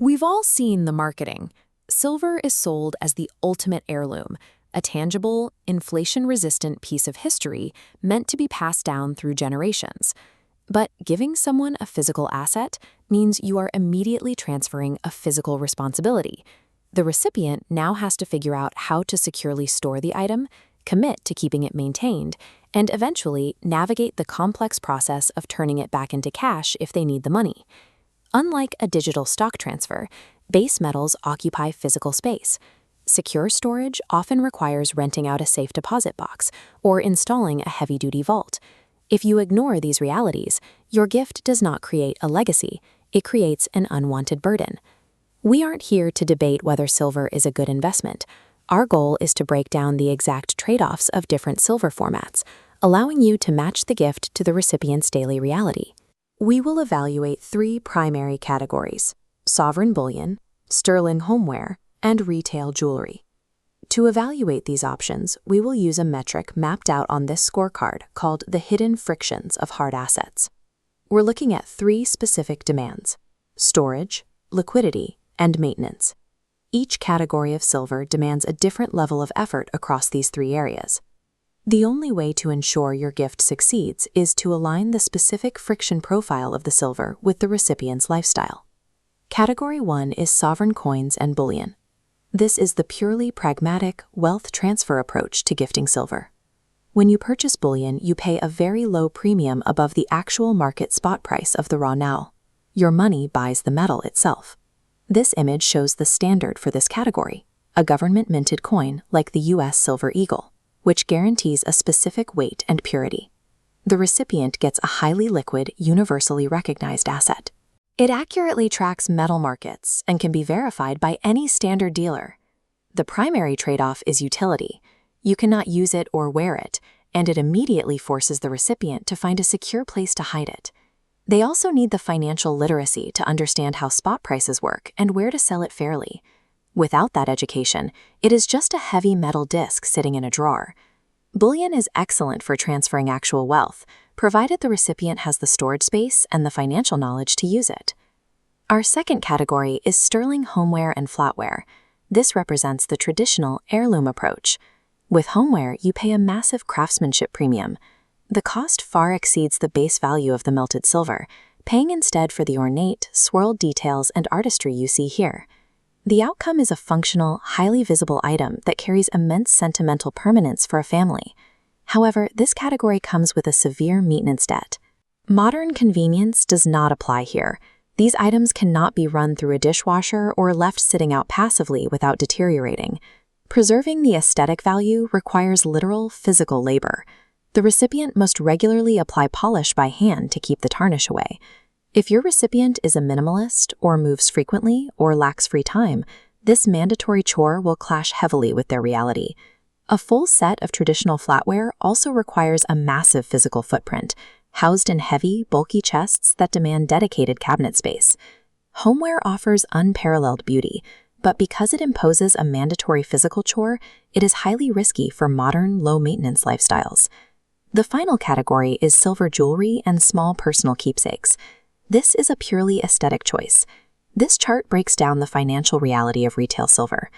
We've all seen the marketing. Silver is sold as the ultimate heirloom, a tangible, inflation-resistant piece of history meant to be passed down through generations. But giving someone a physical asset means you are immediately transferring a physical responsibility. The recipient now has to figure out how to securely store the item, commit to keeping it maintained, and eventually navigate the complex process of turning it back into cash if they need the money. Unlike a digital stock transfer, base metals occupy physical space. Secure storage often requires renting out a safe deposit box or installing a heavy-duty vault. If you ignore these realities, your gift does not create a legacy, it creates an unwanted burden. We aren't here to debate whether silver is a good investment. Our goal is to break down the exact trade-offs of different silver formats, allowing you to match the gift to the recipient's daily reality. We will evaluate 3 primary categories: sovereign bullion, sterling homeware, and retail jewelry. To evaluate these options, we will use a metric mapped out on this scorecard called the hidden frictions of hard assets. We're looking at 3 specific demands: storage, liquidity, and maintenance. Each category of silver demands a different level of effort across these 3 areas. The only way to ensure your gift succeeds is to align the specific friction profile of the silver with the recipient's lifestyle. Category 1 is sovereign coins and bullion. This is the purely pragmatic, wealth transfer approach to gifting silver. When you purchase bullion, you pay a very low premium above the actual market spot price of the raw now. Your money buys the metal itself. This image shows the standard for this category, a government-minted coin like the US Silver Eagle, which guarantees a specific weight and purity. The recipient gets a highly liquid, universally recognized asset. It accurately tracks metal markets and can be verified by any standard dealer. The primary trade-off is utility. You cannot use it or wear it, and it immediately forces the recipient to find a secure place to hide it. They also need the financial literacy to understand how spot prices work and where to sell it fairly. Without that education, it is just a heavy metal disc sitting in a drawer. Bullion is excellent for transferring actual wealth, provided the recipient has the storage space and the financial knowledge to use it. Our second category is sterling homeware and flatware. This represents the traditional heirloom approach. With homeware, you pay a massive craftsmanship premium. The cost far exceeds the base value of the melted silver, paying instead for the ornate, swirled details and artistry you see here. The outcome is a functional, highly visible item that carries immense sentimental permanence for a family. However, this category comes with a severe maintenance debt. Modern convenience does not apply here. These items cannot be run through a dishwasher or left sitting out passively without deteriorating. Preserving the aesthetic value requires literal, physical labor. The recipient must regularly apply polish by hand to keep the tarnish away. If your recipient is a minimalist, or moves frequently, or lacks free time, this mandatory chore will clash heavily with their reality. A full set of traditional flatware also requires a massive physical footprint, housed in heavy, bulky chests that demand dedicated cabinet space. Homeware offers unparalleled beauty, but because it imposes a mandatory physical chore, it is highly risky for modern, low-maintenance lifestyles. The final category is silver jewelry and small personal keepsakes. This is a purely aesthetic choice. This chart breaks down the financial reality of retail silver.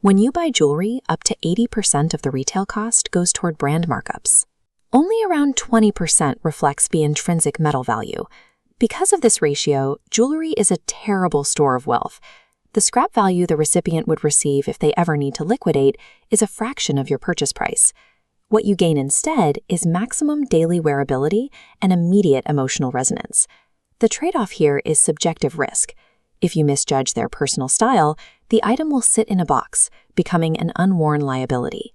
When you buy jewelry, up to 80% of the retail cost goes toward brand markups. Only around 20% reflects the intrinsic metal value. Because of this ratio, jewelry is a terrible store of wealth. The scrap value the recipient would receive if they ever need to liquidate is a fraction of your purchase price. What you gain instead is maximum daily wearability and immediate emotional resonance. The trade-off here is subjective risk. If you misjudge their personal style, the item will sit in a box, becoming an unworn liability.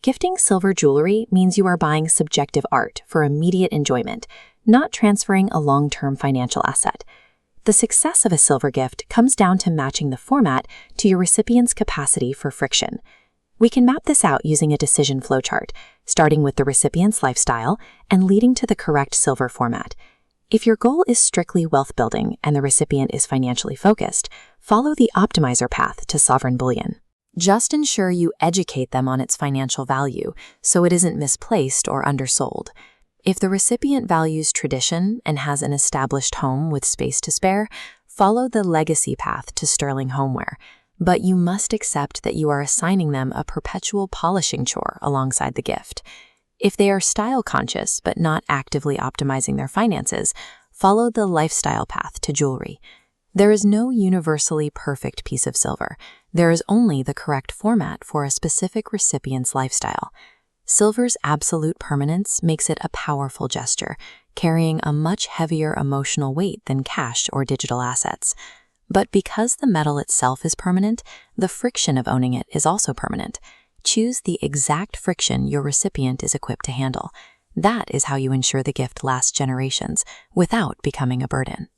Gifting silver jewelry means you are buying subjective art for immediate enjoyment, not transferring a long-term financial asset. The success of a silver gift comes down to matching the format to your recipient's capacity for friction. We can map this out using a decision flowchart, starting with the recipient's lifestyle and leading to the correct silver format. If your goal is strictly wealth building and the recipient is financially focused, follow the optimizer path to sovereign bullion. Just ensure you educate them on its financial value so it isn't misplaced or undersold. If the recipient values tradition and has an established home with space to spare, follow the legacy path to sterling homeware, but you must accept that you are assigning them a perpetual polishing chore alongside the gift. If they are style-conscious but not actively optimizing their finances, follow the lifestyle path to jewelry. There is no universally perfect piece of silver. There is only the correct format for a specific recipient's lifestyle. Silver's absolute permanence makes it a powerful gesture, carrying a much heavier emotional weight than cash or digital assets. But because the metal itself is permanent, the friction of owning it is also permanent. Choose the exact friction your recipient is equipped to handle. That is how you ensure the gift lasts generations without becoming a burden.